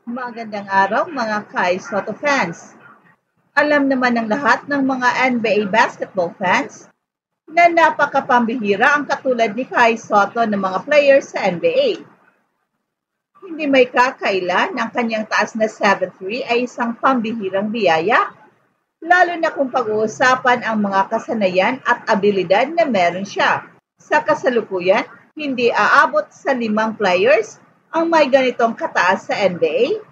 Magandang araw mga Kai Soto fans. Alam naman ng lahat ng mga NBA basketball fans na napakapambihira ang katulad ni Kai Soto ng mga players sa NBA. Hindi may kakailan ang kanyang taas na 7'3" ay isang pambihirang biyaya, lalo na kung pag-uusapan ang mga kasanayan at abilidad na meron siya. Sa kasalukuyan, hindi aabot sa 5 players ang may ganitong kataas sa NBA.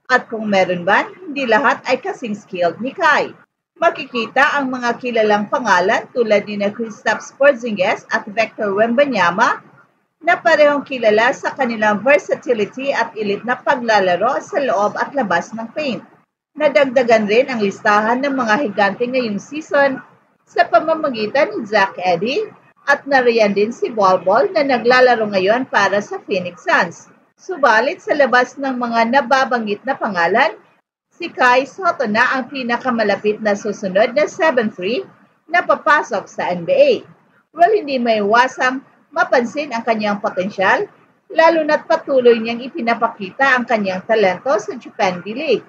At kung meron man, hindi lahat ay kasing skilled ni Kai. Makikita ang mga kilalang pangalan tulad ni na Kristaps Porzingis at Victor Wembanyama na parehong kilala sa kanilang versatility at elite na paglalaro sa loob at labas ng paint. Nadagdagan rin ang listahan ng mga higante ngayong season sa pamamagitan ni Zach Edey at nariyan din si Bol Bol na naglalaro ngayon para sa Phoenix Suns. Subalit sa labas ng mga nababanggit na pangalan, si Kai Soto na ang pinakamalapit na susunod na 7'3" na papasok sa NBA. Well, hindi may iwasang mapansin ang kanyang potensyal, lalo na't patuloy niyang ipinapakita ang kanyang talento sa Japan B-League.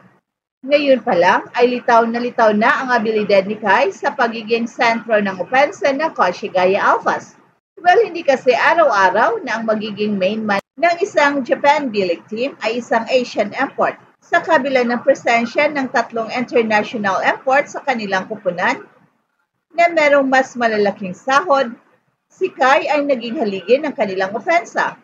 Ngayon pa lang ay litaw na ang abilidad ni Kai sa pagiging sentro ng opensa ng Koshigaya Alphas. Well, hindi kasi araw-araw na ang magiging main man ng isang Japan B-League team ay isang Asian import. Sa kabila ng presensya ng 3 international import sa kanilang kupunan na merong mas malalaking sahod, si Kai ay naging haligi ng kanilang opensa.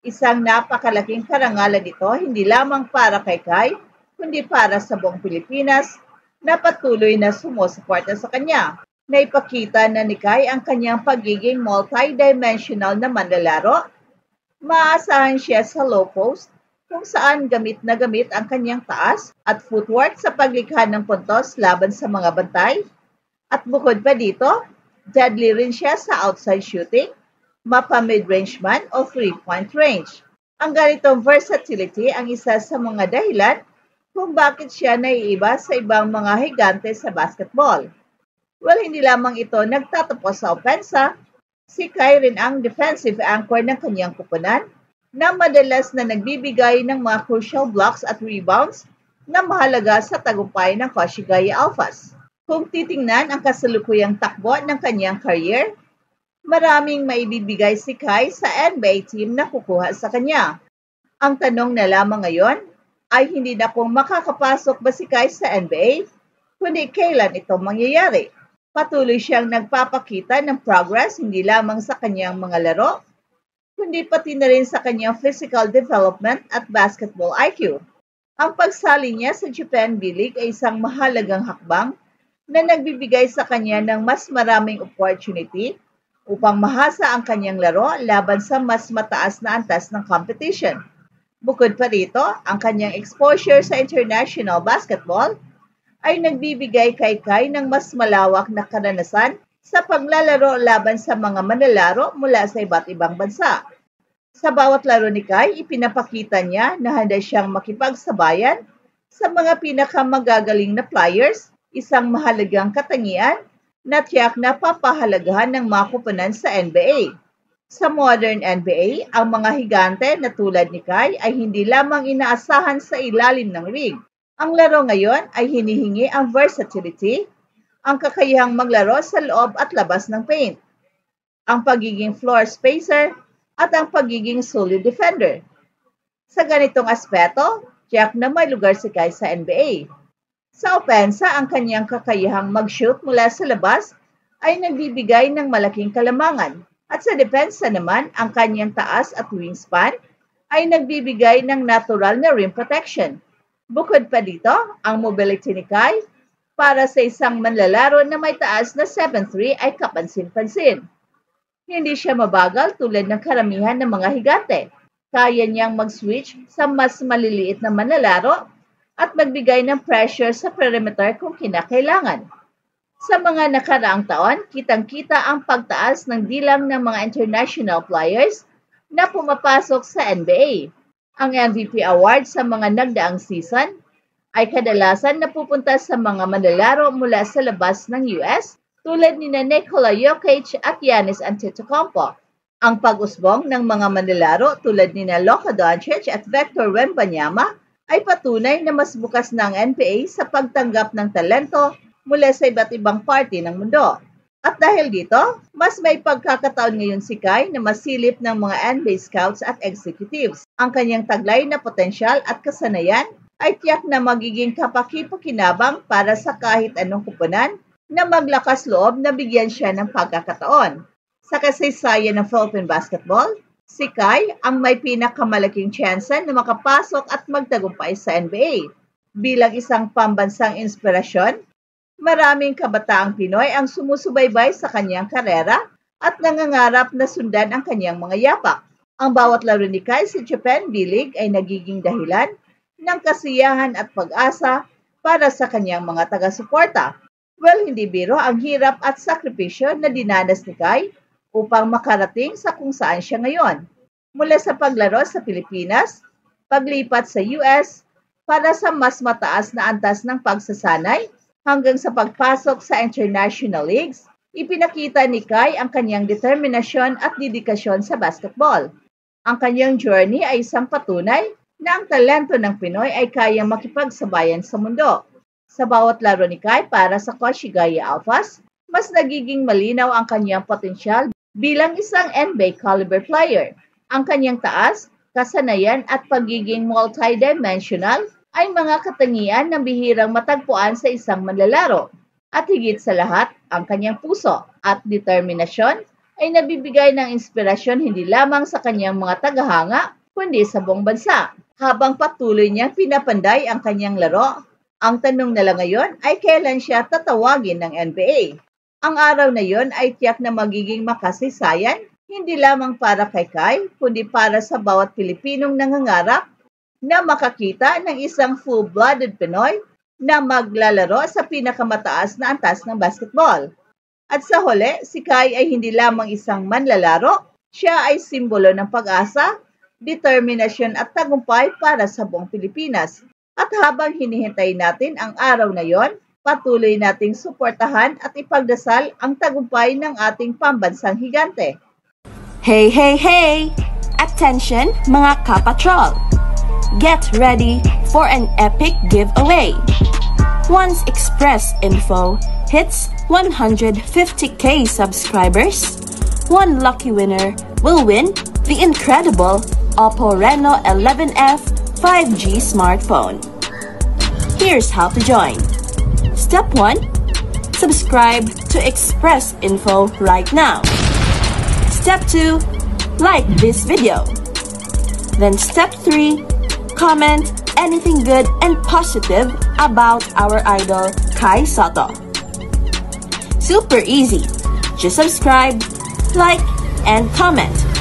Isang napakalaking karangalan ito hindi lamang para kay Kai, kundi para sa buong Pilipinas na patuloy na sumusuporta sa kanya. Naipakita na ni Kai ang kanyang pagiging multi-dimensional na manlalaro. Maaasahan siya sa low post kung saan gamit na gamit ang kanyang taas at footwork sa paglikha ng puntos laban sa mga bantay. At bukod pa dito, deadly rin siya sa outside shooting, mapa mid-range man o 3-point range. Ang ganitong versatility ang isa sa mga dahilan kung bakit siya naiiba sa ibang mga higante sa basketball. Well, hindi lamang ito nagtatapos sa opensa, si Kai rin ang defensive anchor ng kanyang kupunan na madalas na nagbibigay ng mga crucial blocks at rebounds na mahalaga sa tagumpay ng Koshigaya Alphas. Kung titingnan ang kasalukuyang takbo ng kanyang career, maraming maibibigay si Kai sa NBA team na kukuha sa kanya. Ang tanong na lamang ngayon ay hindi na kung makakapasok ba si Kai sa NBA, kundi kailan ito mangyayari. Patuloy siyang nagpapakita ng progress hindi lamang sa kanyang mga laro, kundi pati na rin sa kanyang physical development at basketball IQ. Ang pagsali niya sa Japan B-League ay isang mahalagang hakbang na nagbibigay sa kanya ng mas maraming opportunity upang mahasa ang kanyang laro laban sa mas mataas na antas ng competition. Bukod pa rito, ang kanyang exposure sa international basketball ay nagbibigay kay Kai ng mas malawak na karanasan sa paglalaro laban sa mga manlalaro mula sa iba't ibang bansa. Sa bawat laro ni Kai, ipinapakita niya na handa siyang makipagsabayan sa mga pinakamagagaling na players, isang mahalagang katangian na tiyak na papahalagahan ng mga kupunan sa NBA. Sa modern NBA, ang mga higante na tulad ni Kai ay hindi lamang inaasahan sa ilalim ng ring. Ang laro ngayon ay hinihingi ang versatility, ang kakayahang maglaro sa loob at labas ng paint, ang pagiging floor spacer, at ang pagiging solid defender. Sa ganitong aspeto, tiyak na may lugar si Kai sa NBA. Sa opensa, ang kanyang kakayahang mag-shoot mula sa labas ay nagbibigay ng malaking kalamangan. At sa depensa naman, ang kanyang taas at wingspan ay nagbibigay ng natural na rim protection. Bukod pa dito, ang mobility ni Kai para sa isang manlalaro na may taas na 7'3" ay kapansin-pansin. Hindi siya mabagal tulad ng karamihan ng mga higante. Kaya niyang mag-switch sa mas maliliit na manlalaro at magbigay ng pressure sa perimeter kung kinakailangan. Sa mga nakaraang taon, kitang-kita ang pagtaas ng bilang ng mga international players na pumapasok sa NBA. Ang MVP award sa mga nagdaang season ay kadalasan napupunta sa mga manlalaro mula sa labas ng US tulad ni Nikola Jokic at Giannis Antetokounmpo. Ang pag-usbong ng mga manlalaro tulad ni Luka Doncic at Victor Wembanyama ay patunay na mas bukas na ang NBA sa pagtanggap ng talento mula sa iba't ibang party ng mundo. At dahil dito, mas may pagkakataon ngayon si Kai na masilip ng mga NBA scouts at executives. Ang kanyang taglay na potensyal at kasanayan ay tiyak na magiging kapaki-pakinabang para sa kahit anong kupunan na maglakas loob na bigyan siya ng pagkakataon. Sa kasaysayan ng Philippine basketball, si Kai ang may pinakamalaking tsansa na makapasok at magtagumpay sa NBA. Bilang isang pambansang inspirasyon, maraming kabataang Pinoy ang sumusubaybay sa kanyang karera at nangangarap na sundan ang kanyang mga yapak. Ang bawat laro ni Kai sa Japan B-League ay nagiging dahilan ng kasiyahan at pag-asa para sa kanyang mga taga-suporta. Well, hindi biro ang hirap at sakripisyo na dinanas ni Kai upang makarating sa kung saan siya ngayon. Mula sa paglaro sa Pilipinas, paglipat sa US para sa mas mataas na antas ng pagsasanay, hanggang sa pagpasok sa international leagues, ipinakita ni Kai ang kanyang determinasyon at dedikasyon sa basketball. Ang kanyang journey ay isang patunay na ang talento ng Pinoy ay kayang makipagsabayan sa mundo. Sa bawat laro ni Kai para sa Koshigaya Alphas, mas nagiging malinaw ang kanyang potensyal bilang isang NBA caliber player. Ang kanyang taas, kasanayan at pagiging multidimensional ay mga katangian na bihirang matagpuan sa isang manlalaro. At higit sa lahat, ang kanyang puso at determinasyon ay nabibigay ng inspirasyon hindi lamang sa kanyang mga tagahanga, kundi sa buong bansa. Habang patuloy niyang pinapanday ang kanyang laro, ang tanong na lang ngayon ay kailan siya tatawagin ng NBA. Ang araw na yon ay tiyak na magiging makasaysayan, hindi lamang para kay Kai, kundi para sa bawat Pilipinong nangangarap na makakita ng isang full-blooded Pinoy na maglalaro sa pinakamataas na antas ng basketball. At sa huli, si Kai ay hindi lamang isang manlalaro, siya ay simbolo ng pag-asa, determinasyon at tagumpay para sa buong Pilipinas. At habang hinihintay natin ang araw na yon, patuloy nating suportahan at ipagdasal ang tagumpay ng ating pambansang higante. Hey, hey, hey! Attention mga kapatrol! Get ready for an epic giveaway. Once Express Info hits 150k subscribers, one lucky winner will win the incredible Oppo Reno 11F 5G smartphone. Here's how to join. Step 1. Subscribe to Express Info right now. Step 2. Like this video. Then step 3. Comment anything good and positive about our idol Kai Sotto. Super easy. Just subscribe, like, and comment.